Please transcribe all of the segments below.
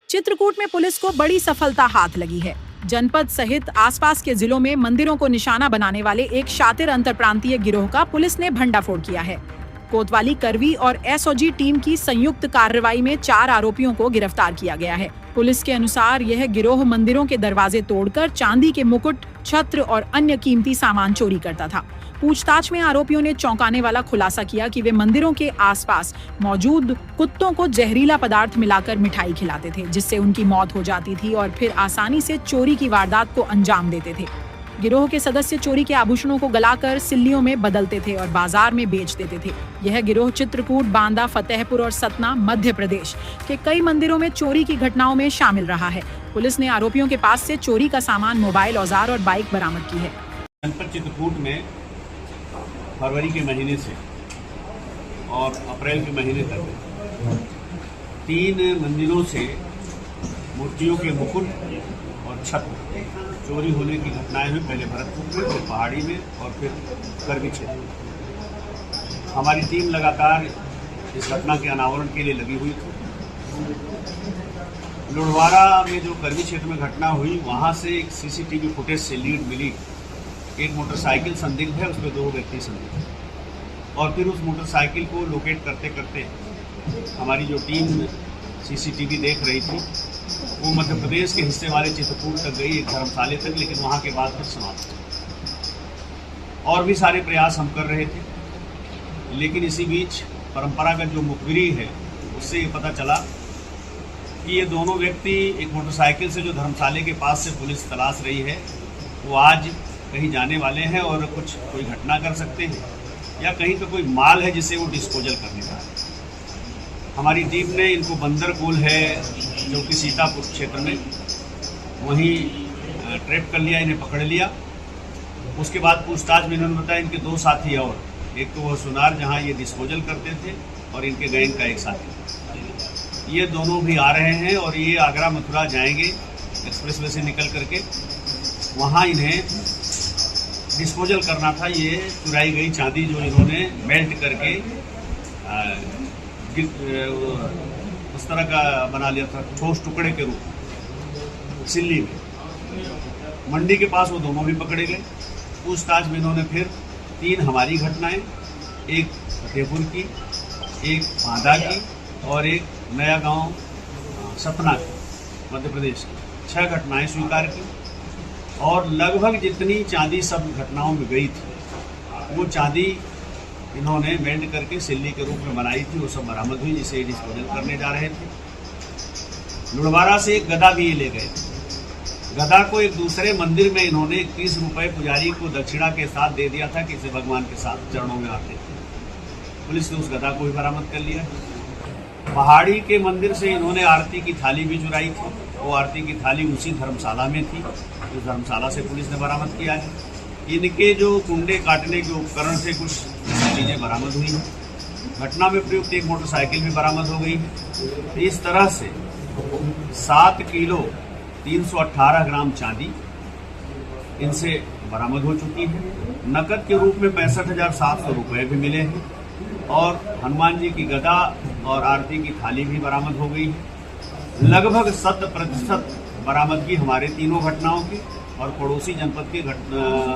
चित्रकूट में पुलिस को बड़ी सफलता हाथ लगी है। जनपद सहित आसपास के जिलों में मंदिरों को निशाना बनाने वाले एक शातिर अंतरप्रांतीय गिरोह का पुलिस ने भंडाफोड़ किया है। कोतवाली, करवी और एसओजी टीम की संयुक्त कार्रवाई में 4 आरोपियों को गिरफ्तार किया गया है। पुलिस के अनुसार यह गिरोह मंदिरों के दरवाजे तोड़कर चांदी के मुकुट, छत्र और अन्य कीमती सामान चोरी करता था। पूछताछ में आरोपियों ने चौंकाने वाला खुलासा किया कि वे मंदिरों के आसपास मौजूद कुत्तों को जहरीला पदार्थ मिलाकर मिठाई खिलाते थे, जिससे उनकी मौत हो जाती थी और फिर आसानी से चोरी की वारदात को अंजाम देते थे। गिरोह के सदस्य चोरी के आभूषणों को गलाकर सिल्लियों में बदलते थे और बाजार में बेच देते थे। यह गिरोह चित्रकूट, बांदा, फतेहपुर और सतना, मध्य प्रदेश के कई मंदिरों में चोरी की घटनाओं में शामिल रहा है। पुलिस ने आरोपियों के पास से चोरी का सामान, मोबाइल, औजार और बाइक बरामद की है। जनपद चित्रकूट में फरवरी के महीने से और अप्रैल के महीने तक 3 मंदिरों से मूर्तियों के मुकुट और छत्र चोरी होने की घटनाएं हुई। पहले भरतपुर में, फिर पहाड़ी में और फिर करवी क्षेत्र। हमारी टीम लगातार इस घटना के अनावरण के लिए लगी हुई थी। लुढ़वारा में जो करवी क्षेत्र में घटना हुई, वहां से एक सीसीटीवी फुटेज से लीड मिली। एक मोटरसाइकिल संदिग्ध है, उसमें 2 व्यक्ति संदिग्ध, और फिर उस मोटरसाइकिल को लोकेट करते करते हमारी जो टीम सीसीटीवी देख रही थी, वो मध्य प्रदेश के हिस्से वाले चित्रकूट तक गई, एक धर्मशाला तक, लेकिन वहाँ के बाद फिर समाप्त हो। और भी सारे प्रयास हम कर रहे थे, लेकिन इसी बीच परंपरागत जो मुखबिरी है उससे ये पता चला कि ये दोनों व्यक्ति एक मोटरसाइकिल से जो धर्मशाला के पास से पुलिस तलाश रही है, वो आज कहीं जाने वाले हैं और कोई घटना कर सकते हैं, या कहीं पे कोई माल है जिसे वो डिस्पोजल करने जा रहे हैं। हमारी टीम ने इनको बंदरकोल है जो कि सीतापुर क्षेत्र में, वहीं ट्रैप कर लिया, इन्हें पकड़ लिया। उसके बाद पूछताछ में इन्होंने बताया इनके 2 साथी और, एक तो वह सुनार जहां ये डिस्पोजल करते थे, और इनके गैंग का एक साथी। ये दोनों भी आ रहे हैं और ये आगरा मथुरा जाएंगे एक्सप्रेसवे से निकल करके। वहाँ इन्हें डिस्पोजल करना था ये चुराई गई चांदी, जो इन्होंने मेल्ट करके उस तरह का बना लिया था, ठोस टुकड़े के रूप सिल्ली में। मंडी के पास वो दोनों भी पकड़े गए। पूछताछ में इन्होंने फिर 3 हमारी घटनाएं, एक फतेहपुर की, एक बांदा की और एक नया गांव सतना की, मध्य प्रदेश की, 6 घटनाएं स्वीकार की। और लगभग जितनी चांदी सब घटनाओं में गई थी, वो चांदी इन्होंने मेल्ट करके सिल्ली के रूप में बनाई थी, वो सब बरामद हुई, जिसे डिस्पोजल करने जा रहे थे। लुढ़वारा से एक गदा भी ये ले गए। गदा को एक दूसरे मंदिर में इन्होंने 30 रुपये पुजारी को दक्षिणा के साथ दे दिया था कि इसे भगवान के साथ चरणों में आते थे। पुलिस ने उस गदा को भी बरामद कर लिया। पहाड़ी के मंदिर से इन्होंने आरती की थाली भी चुराई थी। वो आरती की थाली उसी धर्मशाला में थी, उस धर्मशाला से पुलिस ने बरामद किया है। इनके जो कुंडे काटने के उपकरण से कुछ चीज़ें बरामद हुई हैं। घटना में प्रयुक्त एक मोटरसाइकिल भी बरामद हो गई है। इस तरह से 7 किलो 318 ग्राम चांदी इनसे बरामद हो चुकी है। नकद के रूप में 65,700 रुपये भी मिले हैं, और हनुमान जी की गदा और आरती की थाली भी बरामद हो गई है। लगभग 100% बरामदगी हमारे तीनों घटनाओं की और पड़ोसी जनपद की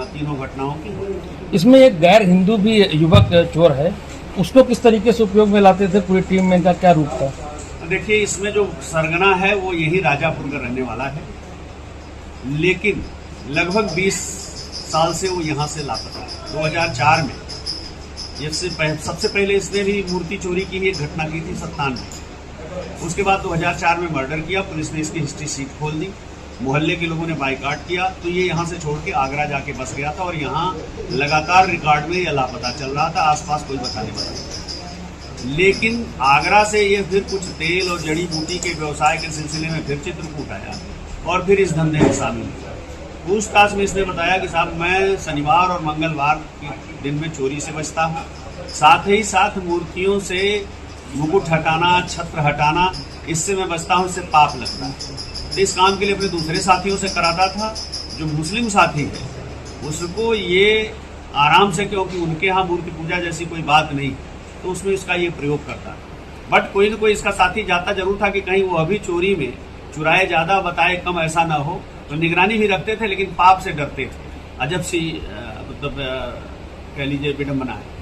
तीनों घटनाओं की। इसमें एक गैर हिंदू भी युवक चोर है, उसको किस तरीके से उपयोग में लाते थे? पूरी टीम में इनका क्या रूप था? देखिए, इसमें जो सरगना है वो यही राजापुर का रहने वाला है, लेकिन लगभग 20 साल से वो यहाँ से लापता है। 2004 में सबसे पहले इसने भी मूर्ति चोरी की एक घटना की थी 97 में। उसके बाद 2004 में मर्डर किया। पुलिस ने इसकी हिस्ट्री सीट खोल दी, मोहल्ले के लोगों ने बाइकाट किया, तो ये यहाँ से छोड़ के आगरा जाके बस गया था, और यहाँ लगातार रिकॉर्ड में ये लापता चल रहा था। आसपास कोई बताने वाला नहीं। लेकिन आगरा से ये फिर कुछ तेल और जड़ी बूटी के व्यवसाय के सिलसिले में फिर चित्रकूट आया और फिर इस धंधे में शामिल हुआ। पूछताछ में इसने बताया कि साहब, मैं शनिवार और मंगलवार के दिन में चोरी से बचता हूँ, साथ ही साथ मूर्तियों से मुकुट हटाना, छत्र हटाना, इससे मैं बचता हूँ, इससे पाप लगता है। तो इस काम के लिए अपने दूसरे साथियों से कराता था। जो मुस्लिम साथी है उसको ये आराम से, क्योंकि उनके यहाँ मूर्ति पूजा जैसी कोई बात नहीं, तो उसमें इसका ये प्रयोग करता है। बट कोई न कोई इसका साथी जाता जरूर था कि कहीं वो अभी चोरी में चुराए ज्यादा बताए कम ऐसा ना हो, तो निगरानी भी रखते थे लेकिन पाप से डरते थे। अजब सी मतलब कह लीजिए विडम्बना है।